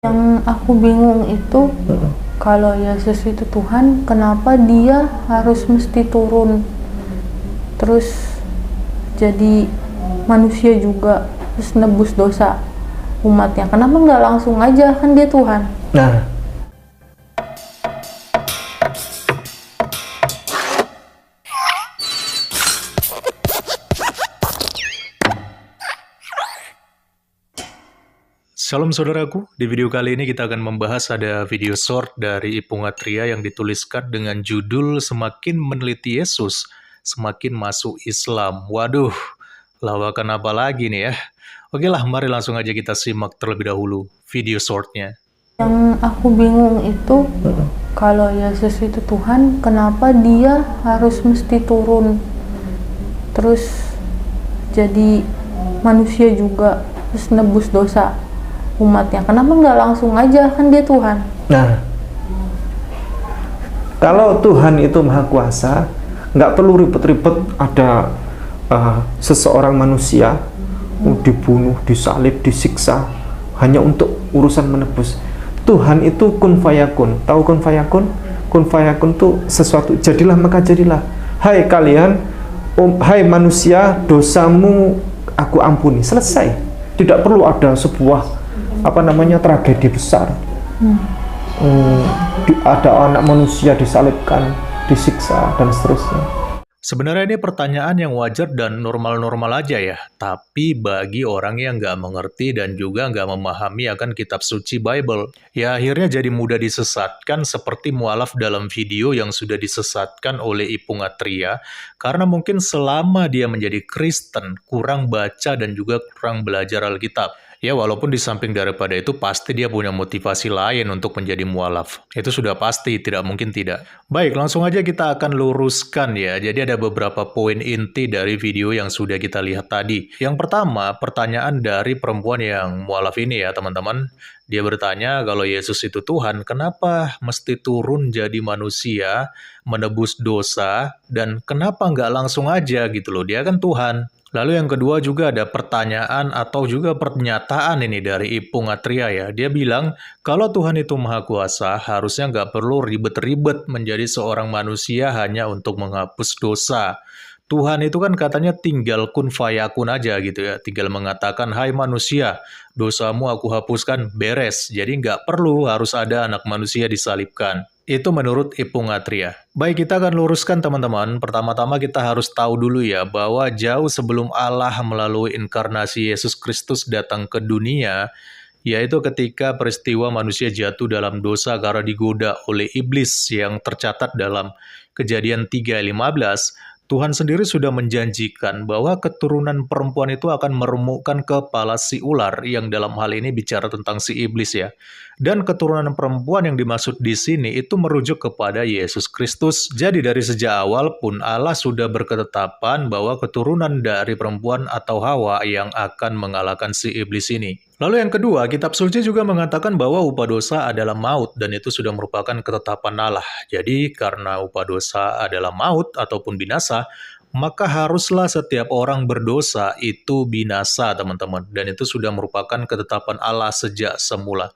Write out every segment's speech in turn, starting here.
Yang aku bingung itu, kalau Yesus itu Tuhan, kenapa dia harus mesti turun terus jadi manusia juga, terus nebus dosa umatnya? Kenapa nggak langsung aja, kan dia Tuhan? Nah, Shalom saudaraku, di video kali ini kita akan membahas ada video short dari Ipung Atria yang dituliskan dengan judul Semakin Meneliti Yesus, Semakin Masuk Islam. Waduh, lawakan apa lagi nih ya? Oke lah, mari langsung aja kita simak terlebih dahulu video shortnya. Yang aku bingung itu, kalau Yesus itu Tuhan, kenapa dia harus mesti turun terus jadi manusia juga, terus nebus dosa umatnya? Kenapa nggak langsung aja, kan dia Tuhan? nah, kalau Tuhan itu Maha Kuasa, nggak perlu ribet-ribet ada seseorang manusia dibunuh, disalib, disiksa hanya untuk urusan menebus. Tuhan itu kun fayakun. Tahu kun fayakun? Kun fayakun itu sesuatu, jadilah maka jadilah. Hai kalian, hai manusia, dosamu aku ampuni. Selesai. Tidak perlu ada sebuah tragedi besar. Ada anak manusia disalibkan, disiksa, dan seterusnya. Sebenarnya ini pertanyaan yang wajar dan normal-normal aja ya, tapi bagi orang yang nggak mengerti dan juga nggak memahami akan kitab suci Bible, ya akhirnya jadi mudah disesatkan seperti mualaf dalam video yang sudah disesatkan oleh Ipung Atria, karena mungkin selama dia menjadi Kristen, kurang baca dan juga kurang belajar Alkitab. Ya, walaupun di samping daripada itu, pasti dia punya motivasi lain untuk menjadi mualaf. Itu sudah pasti, tidak mungkin tidak. Baik, langsung aja kita akan luruskan ya. Jadi ada beberapa poin inti dari video yang sudah kita lihat tadi. Yang pertama, pertanyaan dari perempuan yang mualaf ini ya, teman-teman. Dia bertanya, kalau Yesus itu Tuhan, kenapa mesti turun jadi manusia, menebus dosa, dan kenapa nggak langsung aja gitu loh, dia kan Tuhan. Lalu yang kedua juga ada pertanyaan atau juga pernyataan ini dari Ipung Atria ya. Dia bilang, kalau Tuhan itu Maha Kuasa, harusnya nggak perlu ribet-ribet menjadi seorang manusia hanya untuk menghapus dosa. Tuhan itu kan katanya tinggal kun fayakun aja gitu ya. Tinggal mengatakan, hai manusia, dosamu aku hapuskan, beres. Jadi nggak perlu harus ada anak manusia disalibkan. Itu menurut Ipung Atria. Baik, kita akan luruskan teman-teman. Pertama-tama kita harus tahu dulu ya, bahwa jauh sebelum Allah melalui inkarnasi Yesus Kristus datang ke dunia, yaitu ketika peristiwa manusia jatuh dalam dosa karena digoda oleh iblis yang tercatat dalam Kejadian 3:15, Tuhan sendiri sudah menjanjikan bahwa keturunan perempuan itu akan meremukkan kepala si ular, yang dalam hal ini bicara tentang si iblis ya. Dan keturunan perempuan yang dimaksud di sini itu merujuk kepada Yesus Kristus. Jadi dari sejak awal pun Allah sudah berketetapan bahwa keturunan dari perempuan atau Hawa yang akan mengalahkan si iblis ini. Lalu yang kedua, kitab suci juga mengatakan bahwa upah dosa adalah maut, dan itu sudah merupakan ketetapan Allah. Jadi karena upah dosa adalah maut ataupun binasa, maka haruslah setiap orang berdosa itu binasa, teman-teman. Dan itu sudah merupakan ketetapan Allah sejak semula.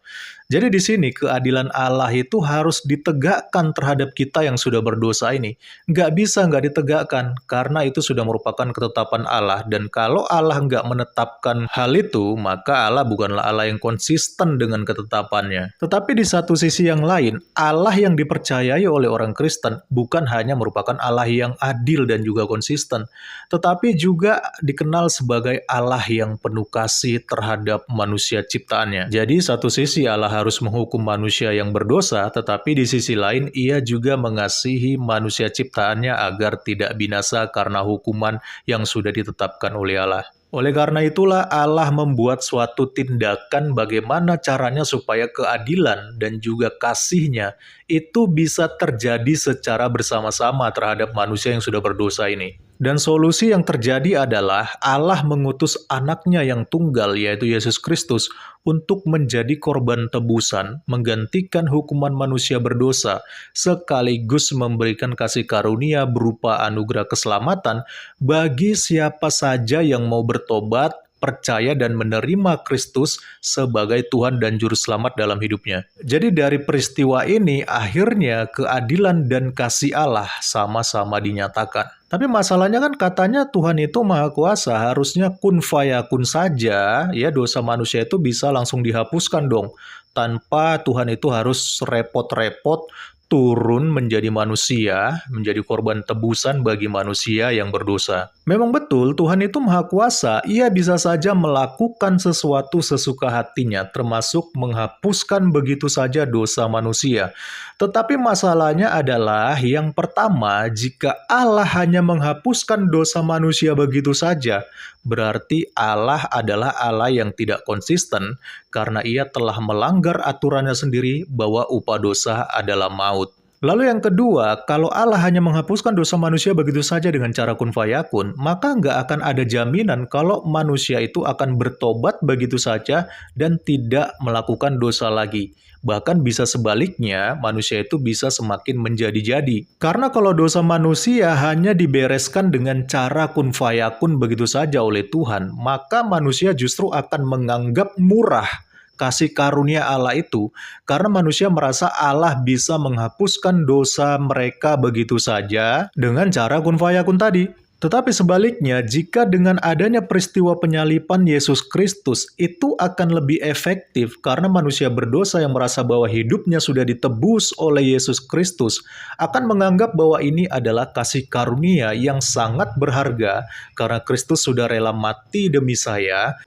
Jadi di sini keadilan Allah itu harus ditegakkan terhadap kita yang sudah berdosa ini. Nggak bisa nggak ditegakkan, karena itu sudah merupakan ketetapan Allah. Dan kalau Allah nggak menetapkan hal itu, maka Allah bukanlah Allah yang konsisten dengan ketetapannya. Tetapi di satu sisi yang lain, Allah yang dipercayai oleh orang Kristen bukan hanya merupakan Allah yang adil dan juga konsisten, tetapi juga dikenal sebagai Allah yang penuh kasih terhadap manusia ciptaannya. Jadi satu sisi Allah harus menghukum manusia yang berdosa, tetapi di sisi lain ia juga mengasihi manusia ciptaannya agar tidak binasa karena hukuman yang sudah ditetapkan oleh Allah. Oleh karena itulah Allah membuat suatu tindakan bagaimana caranya supaya keadilan dan juga kasihnya itu bisa terjadi secara bersama-sama terhadap manusia yang sudah berdosa ini. Dan solusi yang terjadi adalah Allah mengutus anaknya yang tunggal, yaitu Yesus Kristus, untuk menjadi korban tebusan, menggantikan hukuman manusia berdosa, sekaligus memberikan kasih karunia berupa anugerah keselamatan bagi siapa saja yang mau bertobat percaya dan menerima Kristus sebagai Tuhan dan Juru Selamat dalam hidupnya. Jadi dari peristiwa ini, akhirnya keadilan dan kasih Allah sama-sama dinyatakan. Tapi masalahnya kan katanya Tuhan itu maha kuasa, harusnya kun fayakun saja, ya dosa manusia itu bisa langsung dihapuskan dong. Tanpa Tuhan itu harus repot-repot turun menjadi manusia, menjadi korban tebusan bagi manusia yang berdosa. Memang betul, Tuhan itu maha kuasa, ia bisa saja melakukan sesuatu sesuka hatinya, termasuk menghapuskan begitu saja dosa manusia. Tetapi masalahnya adalah, yang pertama, jika Allah hanya menghapuskan dosa manusia begitu saja, berarti Allah adalah Allah yang tidak konsisten, karena ia telah melanggar aturannya sendiri bahwa upah dosa adalah maut. Lalu yang kedua, kalau Allah hanya menghapuskan dosa manusia begitu saja dengan cara kun fayakun, maka nggak akan ada jaminan kalau manusia itu akan bertobat begitu saja dan tidak melakukan dosa lagi. Bahkan bisa sebaliknya, manusia itu bisa semakin menjadi-jadi. Karena kalau dosa manusia hanya dibereskan dengan cara kun fayakun begitu saja oleh Tuhan, maka manusia justru akan menganggap murah kasih karunia Allah itu, karena manusia merasa Allah bisa menghapuskan dosa mereka begitu saja dengan cara kun fayakun tadi. Tetapi sebaliknya, jika dengan adanya peristiwa penyalipan Yesus Kristus, itu akan lebih efektif karena manusia berdosa yang merasa bahwa hidupnya sudah ditebus oleh Yesus Kristus akan menganggap bahwa ini adalah kasih karunia yang sangat berharga karena Kristus sudah rela mati demi saya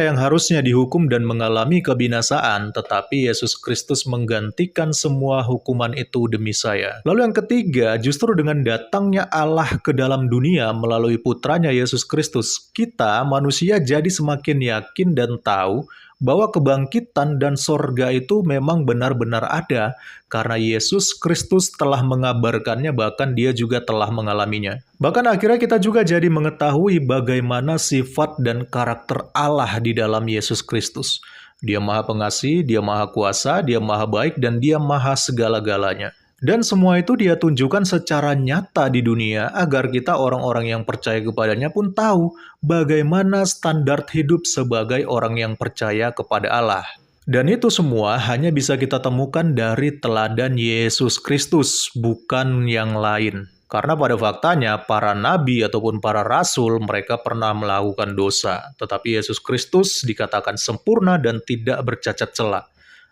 yang harusnya dihukum dan mengalami kebinasaan, tetapi Yesus Kristus menggantikan semua hukuman itu demi saya. Lalu yang ketiga, justru dengan datangnya Allah ke dalam dunia melalui putranya Yesus Kristus, kita manusia jadi semakin yakin dan tahu bahwa kebangkitan dan sorga itu memang benar-benar ada, karena Yesus Kristus telah mengabarkannya, bahkan dia juga telah mengalaminya. Bahkan akhirnya kita juga jadi mengetahui bagaimana sifat dan karakter Allah di dalam Yesus Kristus. Dia maha pengasih, dia maha kuasa, dia maha baik, dan dia maha segala-galanya. Dan semua itu dia tunjukkan secara nyata di dunia agar kita orang-orang yang percaya kepadanya pun tahu bagaimana standar hidup sebagai orang yang percaya kepada Allah. Dan itu semua hanya bisa kita temukan dari teladan Yesus Kristus, bukan yang lain. Karena pada faktanya para nabi ataupun para rasul mereka pernah melakukan dosa, tetapi Yesus Kristus dikatakan sempurna dan tidak bercacat celah.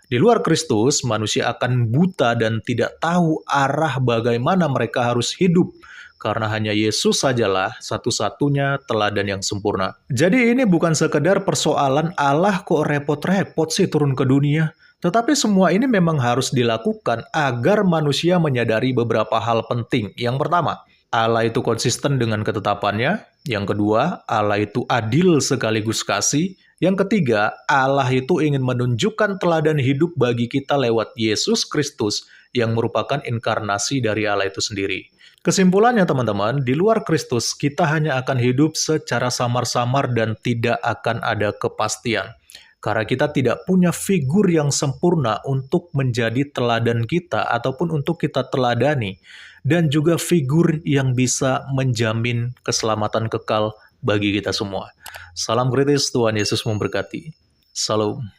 Di luar Kristus, manusia akan buta dan tidak tahu arah bagaimana mereka harus hidup, karena hanya Yesus sajalah satu-satunya teladan yang sempurna. Jadi ini bukan sekedar persoalan Allah kok repot-repot sih turun ke dunia, tetapi semua ini memang harus dilakukan agar manusia menyadari beberapa hal penting. Yang pertama, Allah itu konsisten dengan ketetapannya. Yang kedua, Allah itu adil sekaligus kasih. Yang ketiga, Allah itu ingin menunjukkan teladan hidup bagi kita lewat Yesus Kristus yang merupakan inkarnasi dari Allah itu sendiri. Kesimpulannya teman-teman, di luar Kristus kita hanya akan hidup secara samar-samar dan tidak akan ada kepastian. Karena kita tidak punya figur yang sempurna untuk menjadi teladan kita ataupun untuk kita teladani. Dan juga figur yang bisa menjamin keselamatan kekal bagi kita semua. Salam kritis, Tuhan Yesus memberkati. Salam.